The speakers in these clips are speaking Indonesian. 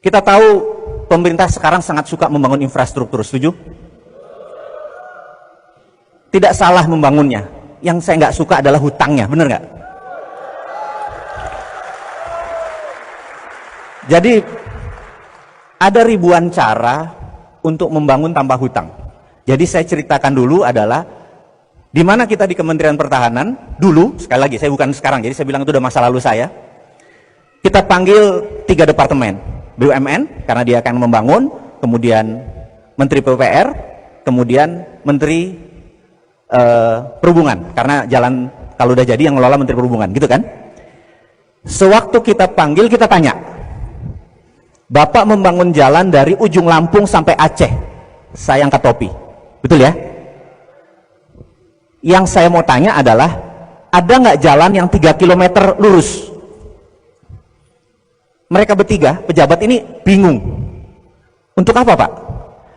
Kita tahu pemerintah sekarang sangat suka membangun infrastruktur, setuju? Tidak salah membangunnya. Yang saya nggak suka adalah hutangnya, bener nggak? Jadi ada ribuan cara untuk membangun tanpa hutang. Jadi saya ceritakan dulu adalah di mana kita di Kementerian Pertahanan dulu, sekali lagi saya bukan sekarang, jadi saya bilang itu udah masa lalu saya. Kita panggil 3 departemen, BUMN karena dia akan membangun, kemudian Menteri PUPR, kemudian Menteri Perhubungan karena jalan kalau udah jadi yang ngelola Menteri Perhubungan, gitu kan? Sewaktu kita panggil, kita tanya, Bapak membangun jalan dari ujung Lampung sampai Aceh, saya angkat topi, betul ya? Yang saya mau tanya adalah, ada nggak jalan yang 3 km lurus? Mereka bertiga, pejabat ini bingung. Untuk apa, Pak?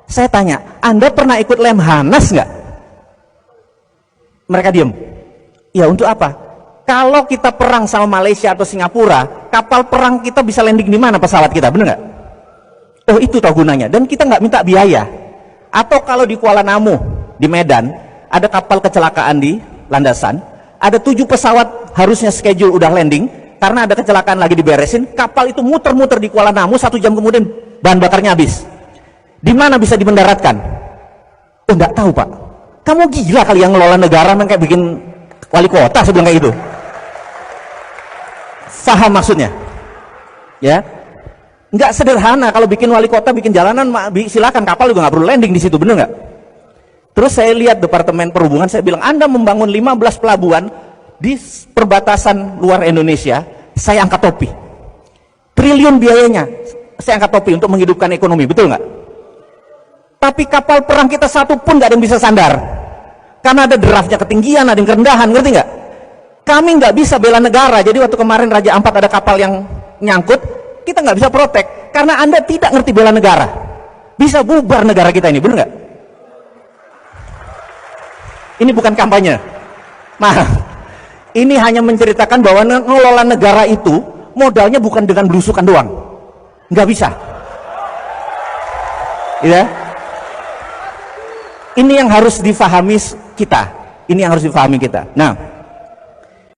Saya tanya, Anda pernah ikut Lemhanas nggak? Mereka diem. Ya, untuk apa? Kalau kita perang sama Malaysia atau Singapura, kapal perang kita bisa landing di mana pesawat kita, bener nggak? Oh, itu tahu gunanya. Dan kita nggak minta biaya. Atau kalau di Kuala Namu, di Medan, ada kapal kecelakaan di landasan, ada 7 pesawat harusnya schedule udah landing, karena ada kecelakaan lagi diberesin, kapal itu muter-muter di Kuala Namu, 1 jam kemudian bahan bakarnya habis. Di mana bisa dimendaratkan? Oh, nggak tahu, Pak. Kamu gila kali yang ngelola negara kayak bikin wali kota, saya bilang kayak gitu. Paham maksudnya? Ya, nggak sederhana kalau bikin wali kota, bikin jalanan, silakan, kapal juga nggak perlu landing di situ, bener nggak? Terus saya lihat Departemen Perhubungan, saya bilang, Anda membangun 15 pelabuhan di perbatasan luar Indonesia, saya angkat topi. Triliun biayanya, saya angkat topi untuk menghidupkan ekonomi, betul nggak? Tapi kapal perang kita satu pun nggak ada yang bisa sandar, karena ada draftnya ketinggian, ada yang kerendahan, ngerti nggak? Kami nggak bisa bela negara. Jadi waktu kemarin Raja Ampat ada kapal yang nyangkut, kita nggak bisa protek, karena Anda tidak ngerti bela negara. Bisa bubar negara kita ini, bener nggak? Ini bukan kampanye. Nah, ini hanya menceritakan bahwa ngelola negara itu modalnya bukan dengan belusukan doang, nggak bisa. Ya, ini yang harus difahami kita. Ini yang harus difahami kita. Nah,